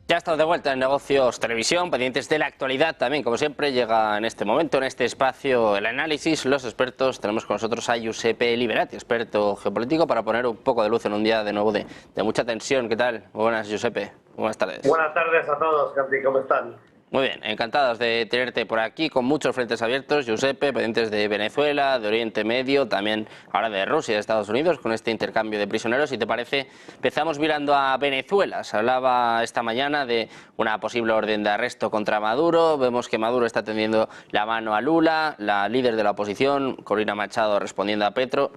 Ya estamos de vuelta en Negocios Televisión, pendientes de la actualidad también, como siempre, llega en este momento, en este espacio, el análisis, los expertos. Tenemos con nosotros a Giuseppe Liberati, experto geopolítico, para poner un poco de luz en un día de nuevo de mucha tensión. ¿Qué tal? Muy buenas, Giuseppe. Buenas tardes. Buenas tardes a todos, Gabri, ¿cómo están? Muy bien, encantados de tenerte por aquí, con muchos frentes abiertos, Giuseppe, pendientes de Venezuela, de Oriente Medio, también ahora de Rusia y de Estados Unidos, con este intercambio de prisioneros. Si te parece, empezamos mirando a Venezuela. Se hablaba esta mañana de una posible orden de arresto contra Maduro. Vemos que Maduro está tendiendo la mano a Lula, la líder de la oposición, Corina Machado, respondiendo a Petro.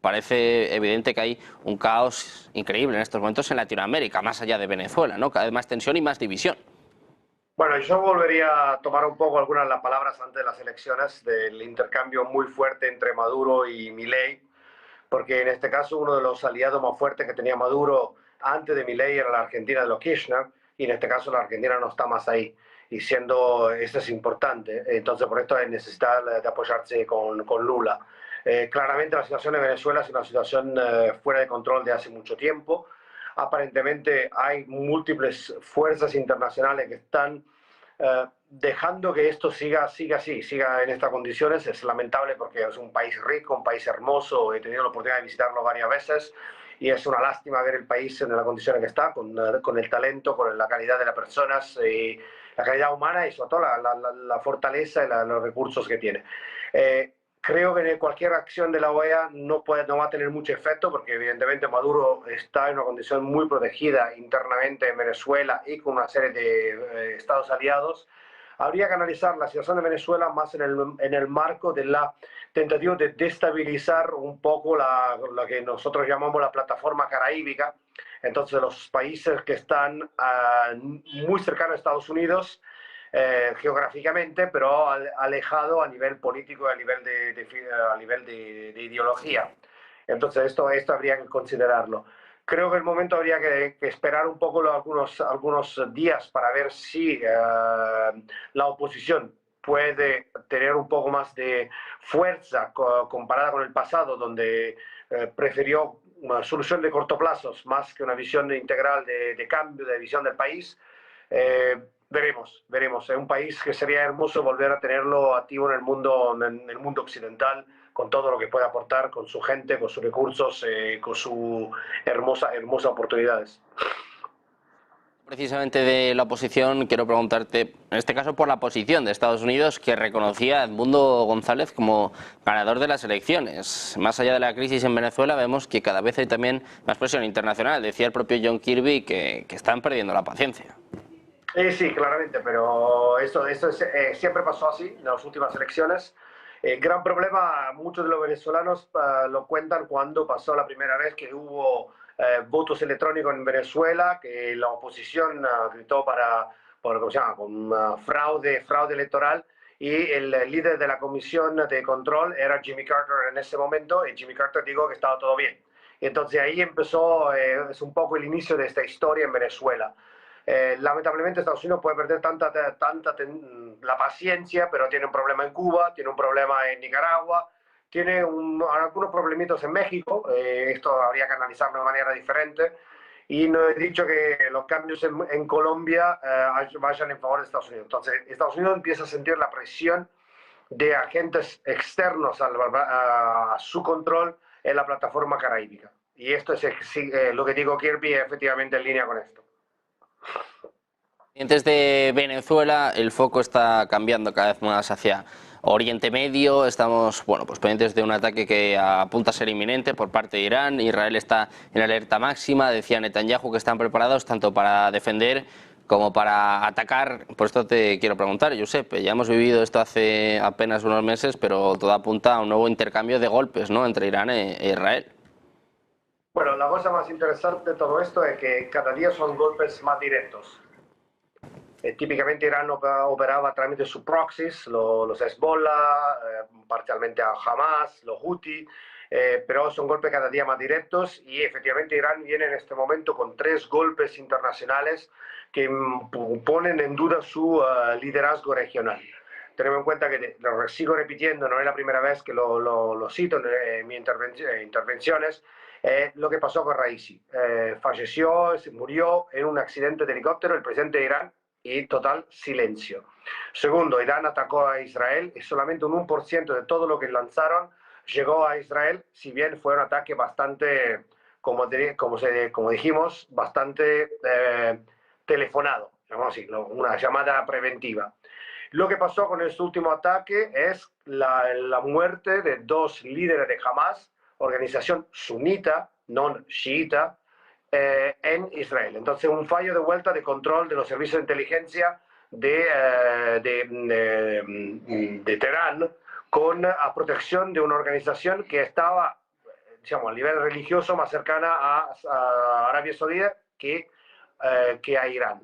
Parece evidente que hay un caos increíble en estos momentos en Latinoamérica, más allá de Venezuela, ¿no? Cada vez más tensión y más división. Bueno, yo volvería a tomar un poco algunas de las palabras antes de las elecciones del intercambio muy fuerte entre Maduro y Milei, porque en este caso uno de los aliados más fuertes que tenía Maduro antes de Milei era la Argentina de los Kirchner, y en este caso la Argentina no está más ahí, y siendo esto es importante, entonces por esto hay necesidad de apoyarse con Lula. Claramente la situación en Venezuela es una situación fuera de control de hace mucho tiempo. Aparentemente hay múltiples fuerzas internacionales que están dejando que esto siga así, siga en estas condiciones. Es lamentable porque es un país rico, un país hermoso. He tenido la oportunidad de visitarlo varias veces y es una lástima ver el país en las condiciones que está, con el talento, con la calidad de las personas, y la calidad humana y sobre todo la fortaleza y los recursos que tiene. Creo que cualquier acción de la OEA no va a tener mucho efecto porque evidentemente Maduro está en una condición muy protegida internamente en Venezuela y con una serie de estados aliados. Habría que analizar la situación de Venezuela más en el marco de la tentativa de destabilizar un poco lo que nosotros llamamos la plataforma caraíbica. Entonces los países que están muy cercanos a Estados Unidos, geográficamente, pero alejado a nivel político y a nivel de ideología. Entonces esto habría que considerarlo. Creo que el momento habría que esperar un poco algunos días para ver si la oposición puede tener un poco más de fuerza comparada con el pasado, donde prefirió una solución de corto plazo más que una visión integral de cambio de visión del país. Veremos. Es un país que sería hermoso volver a tenerlo activo en el mundo occidental, con todo lo que puede aportar, con su gente, con sus recursos, con sus hermosas oportunidades. Precisamente de la oposición, quiero preguntarte, en este caso por la posición de Estados Unidos, que reconocía a Edmundo González como ganador de las elecciones. Más allá de la crisis en Venezuela, vemos que cada vez hay también más presión internacional. Decía el propio John Kirby que están perdiendo la paciencia. Sí, claramente, pero siempre pasó así en las últimas elecciones. El gran problema, muchos de los venezolanos lo cuentan cuando pasó la primera vez que hubo votos electrónicos en Venezuela, que la oposición gritó ¿cómo se llama?, con fraude electoral, y el líder de la comisión de control era Jimmy Carter en ese momento, y Jimmy Carter dijo que estaba todo bien. Y entonces ahí empezó, es un poco el inicio de esta historia en Venezuela. Lamentablemente Estados Unidos puede perder la paciencia, pero tiene un problema en Cuba, tiene un problema en Nicaragua, tiene algunos problemitos en México. Esto habría que analizarlo de manera diferente. Y no he dicho que los cambios en Colombia vayan en favor de Estados Unidos. Entonces, Estados Unidos empieza a sentir la presión de agentes externos a su control en la plataforma caraíbica. Y esto es lo que digo Kirby, efectivamente en línea con esto. Pendientes de Venezuela, el foco está cambiando cada vez más hacia Oriente Medio. Estamos, bueno, pues pendientes de un ataque que apunta a ser inminente por parte de Irán. Israel está en alerta máxima. Decía Netanyahu que están preparados tanto para defender como para atacar. Por esto te quiero preguntar, Giuseppe, ya hemos vivido esto hace apenas unos meses, pero todo apunta a un nuevo intercambio de golpes, ¿no?, entre Irán e Israel. Bueno, la cosa más interesante de todo esto es que cada día son golpes más directos. Típicamente Irán operaba a través de sus proxies, los Hezbollah, parcialmente a Hamas, los Houthi, pero son golpes cada día más directos, y efectivamente Irán viene en este momento con 3 golpes internacionales que ponen en duda su liderazgo regional. Tenemos en cuenta que, lo sigo repitiendo, no es la primera vez que lo cito en mis intervenciones, Lo que pasó con Raisi. Falleció, murió en un accidente de helicóptero el presidente de Irán y total silencio. Segundo, Irán atacó a Israel y solamente un 1% de todo lo que lanzaron llegó a Israel, si bien fue un ataque bastante, como dijimos, bastante telefonado, así, una llamada preventiva. Lo que pasó con este último ataque es la muerte de dos líderes de Hamas, organización sunita, no chiita, en Israel. Entonces, un fallo de vuelta de control de los servicios de inteligencia de Teherán con a protección de una organización que estaba, digamos, a nivel religioso más cercana a Arabia Saudita que a Irán.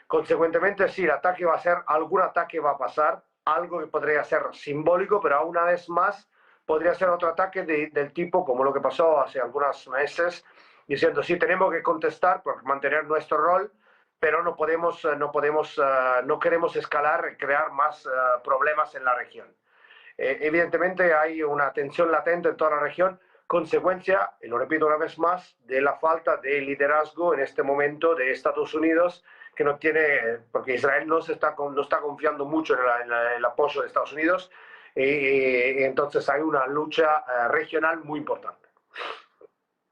Consecuentemente, sí, el ataque va a ser, algún ataque va a pasar, algo que podría ser simbólico, pero una vez más podría ser otro ataque del tipo como lo que pasó hace algunos meses, diciendo, sí, tenemos que contestar por mantener nuestro rol, pero no queremos escalar y crear más problemas en la región. Evidentemente hay una tensión latente en toda la región, consecuencia, y lo repito una vez más, de la falta de liderazgo en este momento de Estados Unidos, que no tiene, porque Israel no está confiando mucho en el apoyo de Estados Unidos, y entonces hay una lucha regional muy importante.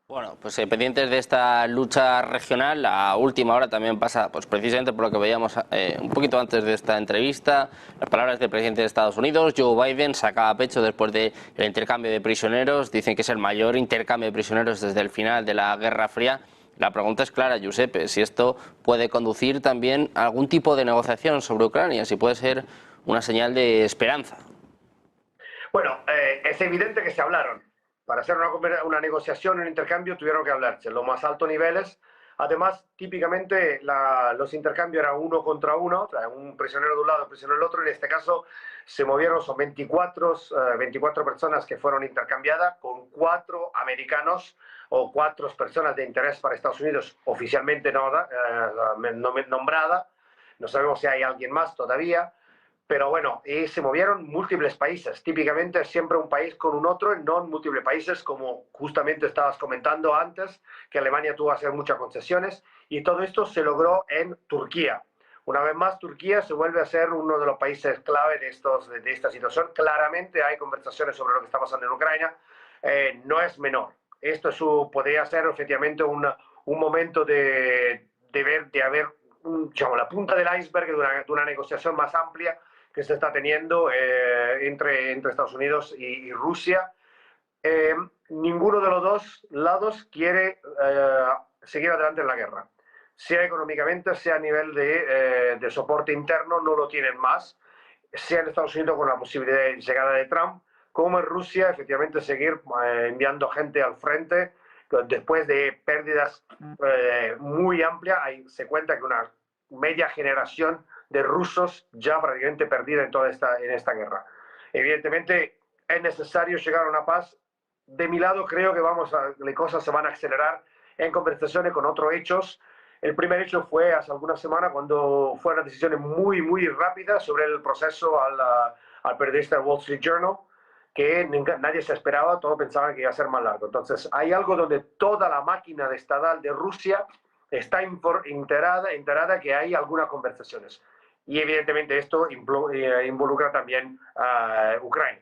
Bueno, pues pendientes de esta lucha regional, la última hora también pasa, pues precisamente por lo que veíamos un poquito antes de esta entrevista, las palabras del presidente de Estados Unidos, Joe Biden, sacaba pecho después del intercambio de prisioneros, dicen que es el mayor intercambio de prisioneros desde el final de la Guerra Fría. La pregunta es clara, Giuseppe, si esto puede conducir también a algún tipo de negociación sobre Ucrania, si puede ser una señal de esperanza. Bueno, es evidente que se hablaron. Para hacer una negociación, un intercambio, tuvieron que hablarse los más altos niveles. Además, típicamente los intercambios eran uno contra uno, o sea, un prisionero de un lado, un prisionero del otro. En este caso se movieron, son 24 personas que fueron intercambiadas con 4 americanos o 4 personas de interés para Estados Unidos oficialmente nombrada. No sabemos si hay alguien más todavía. Pero bueno, y se movieron múltiples países, típicamente siempre un país con un otro, no múltiples países, como justamente estabas comentando antes, que Alemania tuvo que hacer muchas concesiones, y todo esto se logró en Turquía. Una vez más, Turquía se vuelve a ser uno de los países clave de esta situación. Claramente hay conversaciones sobre lo que está pasando en Ucrania, no es menor. Esto podría ser efectivamente un momento de haber digamos, la punta del iceberg de una negociación más amplia que se está teniendo entre Estados Unidos y Rusia. Ninguno de los dos lados quiere seguir adelante en la guerra. Sea económicamente, sea a nivel de soporte interno, no lo tienen más. Sea en Estados Unidos con la posibilidad de llegada de Trump, como en Rusia, efectivamente seguir enviando gente al frente. Después de pérdidas muy amplias, se cuenta que una media generación de rusos ya prácticamente perdida en esta guerra. Evidentemente es necesario llegar a una paz. De mi lado creo que las cosas se van a acelerar en conversaciones con otros hechos. El primer hecho fue hace algunas semanas cuando fueron decisiones muy, muy rápidas sobre el proceso al periodista del Wall Street Journal, que nadie se esperaba, todos pensaban que iba a ser más largo. Entonces hay algo donde toda la máquina estatal de Rusia está enterada que hay algunas conversaciones. Y evidentemente esto involucra también a Ucrania.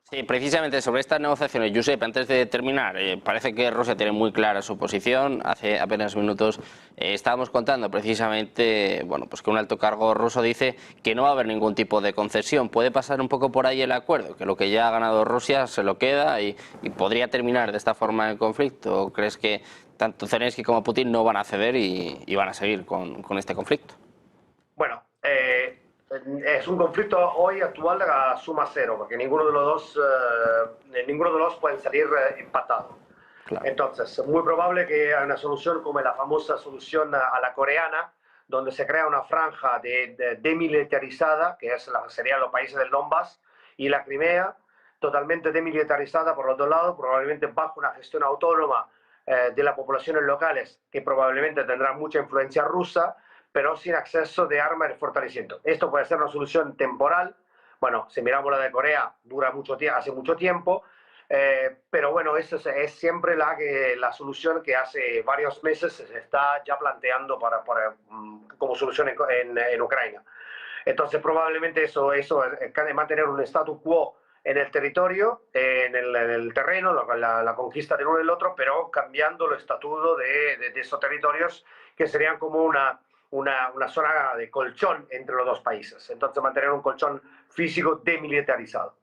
Sí, precisamente sobre estas negociaciones, Josep, antes de terminar, parece que Rusia tiene muy clara su posición. Hace apenas minutos estábamos contando precisamente, bueno, pues que un alto cargo ruso dice que no va a haber ningún tipo de concesión. ¿Puede pasar un poco por ahí el acuerdo? Que lo que ya ha ganado Rusia se lo queda y podría terminar de esta forma el conflicto. ¿O crees que tanto Zelensky como Putin no van a ceder y van a seguir con este conflicto? Bueno, es un conflicto hoy actual de la suma cero, porque ninguno de los dos pueden salir empatados. Claro. Entonces, es muy probable que haya una solución como la famosa solución a la coreana, donde se crea una franja demilitarizada, que serían los países del Donbass, y la Crimea, totalmente demilitarizada por los dos lados, probablemente bajo una gestión autónoma de las poblaciones locales, que probablemente tendrán mucha influencia rusa, pero sin acceso de armas de fortalecimiento. Esto puede ser una solución temporal. Bueno, si miramos la de Corea, dura mucho tiempo, hace mucho tiempo. Pero bueno, eso es siempre la solución que hace varios meses se está ya planteando como solución en Ucrania. Entonces probablemente eso de mantener un status quo en el territorio, en el terreno, la conquista del uno y del otro, pero cambiando el estatuto de esos territorios que serían como una zona de colchón entre los dos países. Entonces mantener un colchón físico demilitarizado.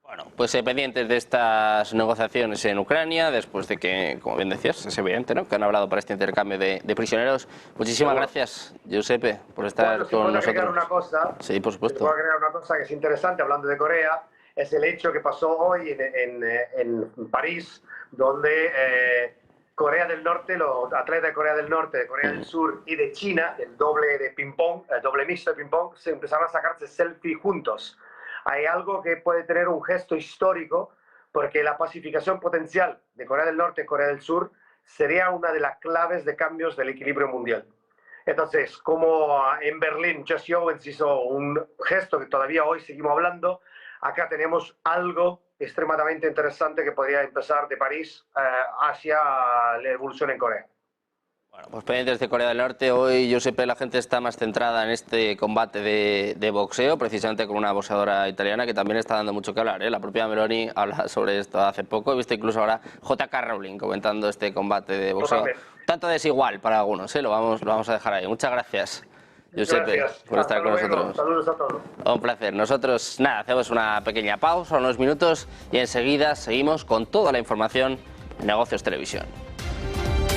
Bueno, pues pendientes de estas negociaciones en Ucrania, después de que, como bien decías, es evidente, ¿no?, que han hablado para este intercambio de prisioneros. Muchísimas gracias, Giuseppe, por estar con nosotros. Agregar una cosa, sí, por supuesto. Puedo agregar una cosa que es interesante, hablando de Corea, es el hecho que pasó hoy en París, donde Corea del Norte, los atletas de Corea del Norte, de Corea del Sur y de China, el doble de ping-pong, el doble mixto de ping-pong, se empezaron a sacarse selfie juntos. Hay algo que puede tener un gesto histórico, porque la pacificación potencial de Corea del Norte y Corea del Sur sería una de las claves de cambios del equilibrio mundial. Entonces, como en Berlín Jesse Owens hizo un gesto que todavía hoy seguimos hablando, acá tenemos algo extremadamente interesante que podría empezar de París hacia la evolución en Corea. Bueno, pues pendientes de Corea del Norte, hoy, Giuseppe, la gente está más centrada en este combate de boxeo, precisamente con una boxeadora italiana que también está dando mucho que hablar, ¿eh? La propia Meloni habla sobre esto hace poco, he visto incluso ahora J.K. Rowling comentando este combate de boxeo. Totalmente. Tanto desigual para algunos, ¿eh? Lo vamos a dejar ahí. Muchas gracias, Giuseppe, por estar con nosotros. Saludos a todos. Un placer. Nosotros, nada, hacemos una pequeña pausa, unos minutos, y enseguida seguimos con toda la información en Negocios Televisión.